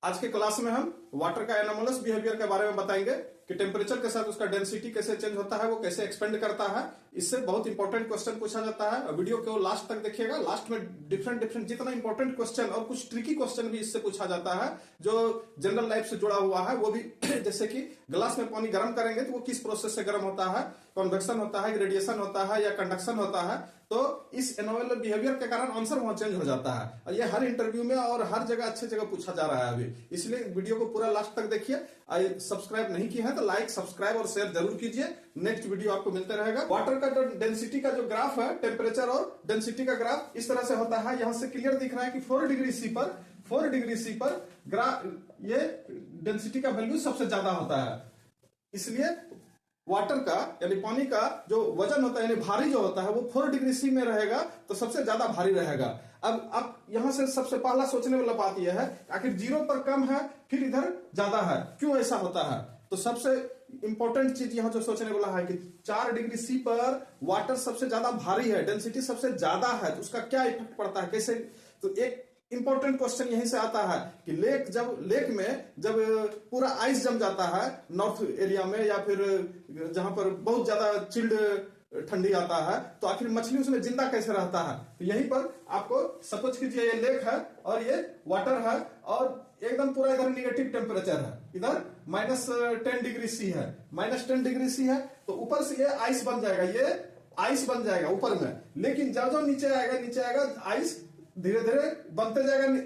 आज के क्लास में हम वाटर का एनोमलस बिहेवियर के बारे में बताएंगे कि टेम्परेचर के साथ उसका डेंसिटी कैसे चेंज होता है, वो कैसे एक्सपेंड करता है। इससे बहुत इंपॉर्टेंट क्वेश्चन पूछा जाता है। वीडियो को लास्ट तक देखिएगा। लास्ट में डिफरेंट जितना इंपॉर्टेंट क्वेश्चन और कुछ ट्रिकी क्वेश्चन भी इससे पूछा जाता है जो जनरल लाइफ से जुड़ा हुआ है। वो भी जैसे कि ग्लास में पानी गर्म करेंगे तो वो किस प्रोसेस से गर्म होता है, कन्वेक्शन होता है, रेडिएशन होता है या कंडक्शन होता है। तो इस एनोमलस बिहेवियर के कारण आंसर वहां चेंज हो जाता है और ये हर इंटरव्यू में और हर जगह अच्छी जगह पूछा जा रहा है अभी। इसलिए वीडियो को पूरा लास्ट तक देखिए। सब्सक्राइब नहीं किया है तो लाइक, सब्सक्राइब और शेयर जरूर कीजिए। नेक्स्ट वीडियो आपको मिलते रहेगा। वाटर का जो डेंसिटी का जो ग्राफ है, टेम्परेचर और डेंसिटी का ग्राफ इस तरह से होता है। यहां से क्लियर दिख रहा है कि 4 डिग्री सी पर ग्राफ ये डेंसिटी का वैल्यू सबसे ज्यादा होता है। इसलिए वाटर का यानी पानी का जो वजन होता है यानी भारी जो होता है वो 4 डिग्री सी में रहेगा तो सबसे ज्यादा भारी रहेगा। अब आप यहां से सबसे पहला सोचने वाला बात यह है आखिर 0 पर कम है फिर इधर ज्यादा है, क्यों ऐसा होता है? तो सबसे इंपॉर्टेंट चीज यहां जो सोचने वाला है कि 4 डिग्री सी पर वाटर सबसे ज्यादा भारी है, डेंसिटी सबसे ज्यादा है, तो उसका क्या इफेक्ट पड़ता है, कैसे? तो एक इंपॉर्टेंट क्वेश्चन यहीं से आता है कि लेक में जब पूरा आइस जम जाता है नॉर्थ एरिया में या फिर जहां पर बहुत ज्यादा चिल्ड ठंडी आता है तो आखिर मछली उसमें जिंदा कैसे रहता है? तो यहीं पर आपको सपोज कीजिए ये लेक है और ये वाटर है और एकदम पूरा इधर निगेटिव टेम्परेचर है, इधर -10 डिग्री सी है, -10 डिग्री सी है तो ऊपर से ये आइस बन जाएगा, ये आइस बन जाएगा ऊपर में। लेकिन जब नीचे आएगा आइस धीरे धीरे बनते जाएगा,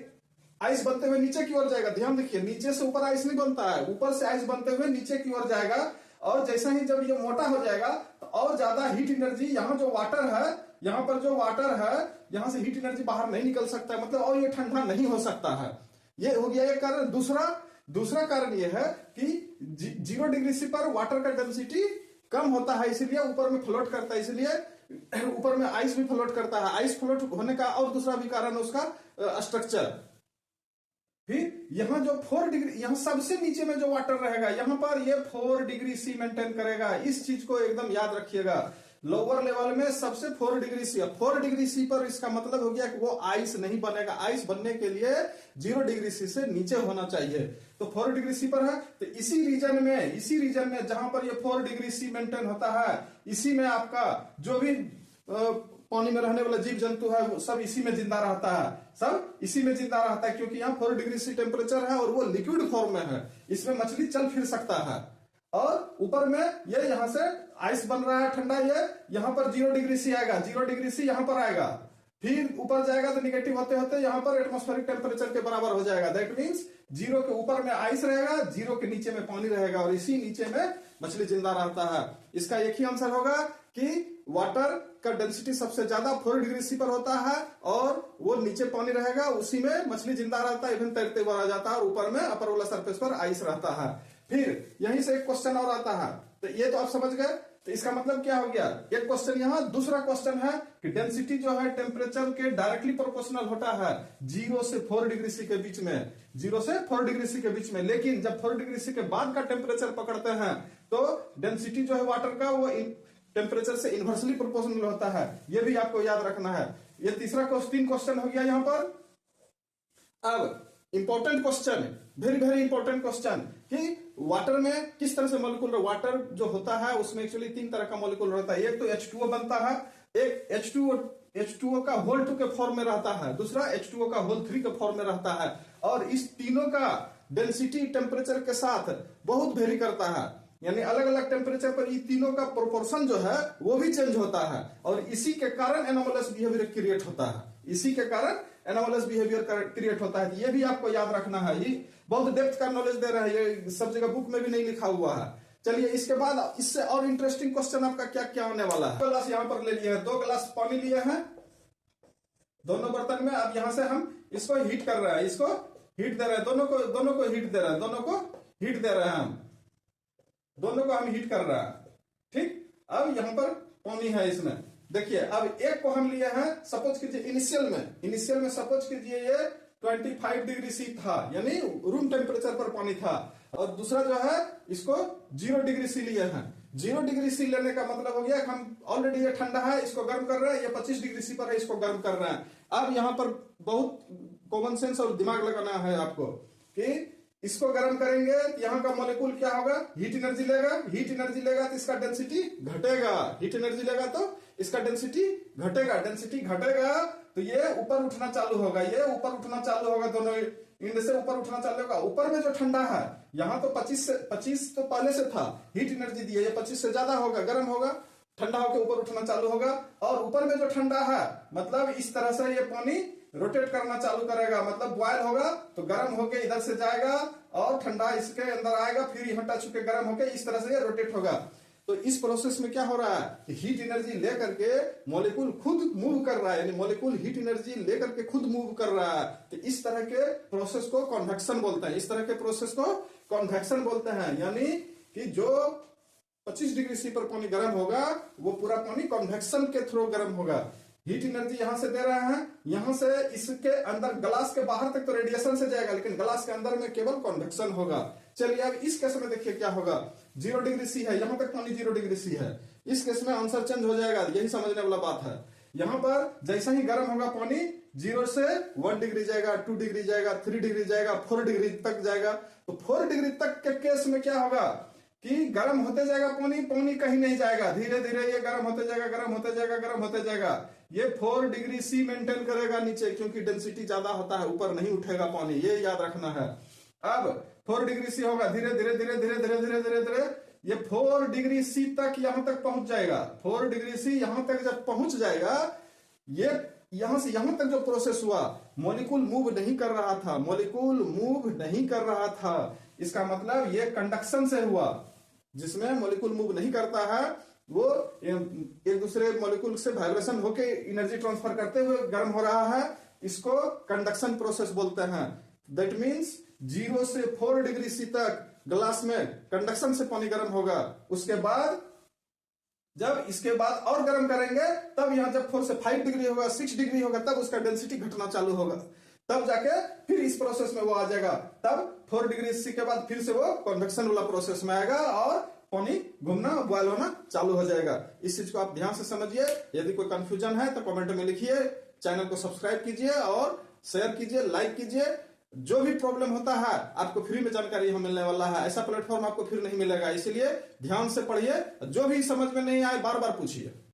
आइस बनते हुए नीचे की ओर जाएगा। ध्यान देखिए, नीचे से ऊपर आइस नहीं बनता है, ऊपर से आइस बनते हुए नीचे की ओर जाएगा और जैसा ही जब ये मोटा हो जाएगा तो और ज्यादा हीट एनर्जी, यहाँ जो वाटर है, यहाँ पर जो वाटर है यहां से हीट एनर्जी बाहर नहीं निकल सकता है, मतलब और ये ठंडा नहीं हो सकता है। ये हो गया एक कारण। दूसरा कारण ये है कि 0 डिग्री सी पर वाटर का डेंसिटी कम होता है, इसलिए ऊपर में फ्लोट करता है, इसलिए ऊपर में आइस भी फ्लोट करता है। आइस फ्लोट होने का और दूसरा भी कारण उसका स्ट्रक्चर। फिर यहां जो 4 डिग्री, यहां सबसे नीचे में जो वाटर रहेगा यहां पर ये 4 डिग्री सी मेंटेन करेगा। इस चीज को एकदम याद रखिएगा। लोअर लेवल में सबसे 4 डिग्री सी, 4 डिग्री सी पर इसका मतलब हो गया कि वो आइस नहीं बनेगा। आइस बनने के लिए 0 डिग्री सी से नीचे होना चाहिए। तो 4 डिग्री सी पर है तो इसी रीजन में जहां पर ये 4 डिग्री सी मेंटेन होता है, इसी में आपका जो भी पानी में रहने वाला जीव जंतु है वो सब इसी में जिंदा रहता है, सब इसी में जिंदा रहता है क्योंकि यहाँ 4 डिग्री सी टेम्परेचर है और वो लिक्विड फॉर्म में है। इसमें मछली चल फिर सकता है और ऊपर में ये यहाँ से आइस बन रहा है ठंडा, ये यहाँ पर 0 डिग्री सी आएगा, 0 डिग्री सी यहाँ पर आएगा, फिर ऊपर जाएगा तो निगेटिव होते होते यहाँ पर एटमॉस्फेरिक टेम्परेचर के बराबर हो जाएगा। दैट मीन्स 0 के ऊपर में आइस रहेगा, 0 के नीचे में पानी रहेगा और इसी नीचे में मछली जिंदा रहता है। इसका एक ही आंसर होगा कि वाटर का डेंसिटी सबसे ज्यादा 4 डिग्री सी पर होता है और वो नीचे पानी रहेगा, उसी में मछली जिंदा रहता है, इवन तैरते हुए आ जाता है और ऊपर में अपर वाला सरफेस पर आइस रहता है। फिर यहीं से एक क्वेश्चन और आता है, तो ये तो आप समझ गए। तो इसका मतलब क्या हो गया, एक क्वेश्चन यहाँ। दूसरा क्वेश्चन है कि डेंसिटी जो है टेम्परेचर के डायरेक्टली प्रोपोर्शनल होता है 0 से 4 डिग्री सी के बीच में, 0 से 4 डिग्री सी के बीच में। लेकिन जब 4 डिग्री सी के बाद का टेम्परेचर पकड़ते हैं तो डेंसिटी जो है वाटर का वो टेम्परेचर से इनवर्सली प्रोपोर्शनल होता है। ये भी आपको याद रखना है। ये तीन क्वेश्चन हो गया यहाँ पर। अब important question, very important question कि वाटर में किस तरह से मॉलिक्यूल, वाटर जो होता है उसमें एक्चुअली 3 तरह का मॉलिक्यूल रहता है। एक तो H2O बनता है, एक H2O का होल 2 के फॉर्म में रहता है, दूसरा H2O का होल 3 के फॉर्म में रहता है। और इस तीनों का डेंसिटी टेम्परेचर के साथ बहुत वेरी करता है, यानी अलग अलग टेम्परेचर पर ये तीनों का प्रोपोर्शन जो है वो भी चेंज होता है और इसी के कारण एनोमलस बिहेवियर क्रिएट होता है। इसी के कारण एनोमलस बिहेवियर क्रिएट होता है। ये भी आपको याद रखना है। ये बहुत डेप्थ का नॉलेज दे रहा है, ये सब जगह बुक में भी नहीं लिखा हुआ है। चलिए इसके बाद इससे और इंटरेस्टिंग क्वेश्चन आपका क्या क्या होने वाला है। 2 गिलास यहाँ पर ले लिए हैं, 2 गिलास पानी लिए हैं दोनों बर्तन में। अब यहां से हम इसको हीट कर रहे हैं, इसको हीट दे रहे हैं, दोनों को हीट दे रहे हैं, दोनों को हीट दे रहे हैं हम, दोनों को हम हीट कर रहा है। ठीक, अब यहां पर पानी है इसमें। देखिए अब एक को हम लिए हैं, सपोज कीजिए इनिशियल में सपोज कीजिए ये 25 डिग्री सी था, यानी रूम टेम्परेचर पर पानी था, और दूसरा जो है इसको 0 डिग्री सी लिए हैं। 0 डिग्री सी लेने का मतलब हो गया हम ऑलरेडी ये ठंडा है, इसको गर्म कर रहे हैं, ये 25 डिग्री सी पर है, इसको गर्म कर रहे हैं। अब यहां पर बहुत कॉमन सेंस और दिमाग लगाना है आपको कि इसको गर्म करेंगे तो यहाँ का मॉलिक्यूल क्या होगा, हीट एनर्जी लेगा, हीट एनर्जी लेगा तो इसका डेंसिटी घटेगा, हीट एनर्जी लेगा तो इसका डेंसिटी घटेगा, डेंसिटी घटेगा तो ये ऊपर उठना चालू होगा, ये ऊपर उठना चालू होगा, दोनों इंड से ऊपर उठना चालू होगा। ऊपर में जो ठंडा है यहाँ तो 25 तो पहले से था, हीट एनर्जी दी है, ये 25 से ज्यादा होगा, गर्म होगा, ठंडा होकर ऊपर उठना चालू होगा। और ऊपर में जो ठंडा है मतलब इस तरह से ये पानी रोटेट करना चालू करेगा, मतलब बॉयल होगा तो गर्म होके इधर से जाएगा और ठंडा इसके अंदर आएगा, फिर यहाँ टच होकर गर्म होके इस तरह से ये रोटेट होगा। तो इस प्रोसेस में क्या हो रहा है कि हीट एनर्जी लेकर के मॉलिक्यूल खुद मूव कर रहा है, यानी मॉलिक्यूल हीट एनर्जी लेकर के खुद मूव कर रहा है। तो इस तरह के प्रोसेस को कन्वेक्शन बोलते हैं, इस तरह के प्रोसेस को कन्वेक्शन बोलते हैं। यानी कि जो 25 डिग्री सी पर पानी गर्म होगा वो पूरा पानी कन्वेक्शन के थ्रू गर्म होगा। हीट एनर्जी यहां से दे रहे हैं, यहां से इसके अंदर ग्लास के बाहर तक तो रेडिएशन से जाएगा, लेकिन ग्लास के अंदर में केवल कन्वेक्शन होगा। चलिए अब इस केस में देखिए क्या होगा, 0 डिग्री सी है, यहां तक पानी 0 डिग्री सी है, इस केस में आंसर चेंज हो जाएगा, यही समझने वाला बात है। यहां पर जैसा ही गर्म होगा पानी 0 से 1 डिग्री जाएगा, 2 डिग्री जाएगा, 3 डिग्री जाएगा, 4 डिग्री तक जाएगा। तो 4 डिग्री तक के केस में क्या होगा कि गर्म होते जाएगा पानी, पानी कहीं नहीं जाएगा, धीरे धीरे ये गर्म होते जाएगा, गर्म होते जाएगा, गर्म होते जाएगा। ये 4 डिग्री सी मेंटेन करेगा नीचे, क्योंकि डेंसिटी ज्यादा होता है, ऊपर नहीं उठेगा पानी, ये याद रखना है। अब 4 डिग्री सी होगा, धीरे धीरे धीरे धीरे धीरे धीरे धीरे धीरे ये 4 डिग्री सी तक यहां तक पहुंच जाएगा। 4 डिग्री सी यहां तक जब पहुंच जाएगा, ये यहां से यहां तक जो प्रोसेस हुआ, मॉलिक्यूल मूव नहीं कर रहा था, मॉलिक्यूल मूव नहीं कर रहा था, इसका मतलब ये कंडक्शन से हुआ। जिसमें मॉलिक्यूल मूव नहीं करता है वो एक दूसरे मॉलिक्यूल से वाइब्रेशन होके एनर्जी ट्रांसफर करते हुए गर्म हो रहा है, इसको कंडक्शन प्रोसेस बोलते हैं। दैट मीन्स 0 से 4 डिग्री सी तक ग्लास में कंडक्शन से पानी गर्म होगा। उसके बाद जब इसके बाद और गर्म करेंगे तब यहां जब 4 से 5 डिग्री होगा, 6 डिग्री होगा, तब उसका डेंसिटी घटना चालू होगा, तब जाके फिर इस प्रोसेस में वो आ जाएगा। तब 4 डिग्री सी के बाद फिर से वो कन्वेक्शन वाला प्रोसेस में आएगा और पानी घूमना, बॉयल होना चालू हो जाएगा। इस चीज को आप ध्यान से समझिए। यदि कोई कंफ्यूजन है तो कमेंट में लिखिए, चैनल को सब्सक्राइब कीजिए और शेयर कीजिए, लाइक कीजिए। जो भी प्रॉब्लम होता है आपको फ्री में जानकारी यहाँ मिलने वाला है, ऐसा प्लेटफॉर्म आपको फिर नहीं मिलेगा, इसलिए ध्यान से पढ़िए, जो भी समझ में नहीं आए बार बार पूछिए।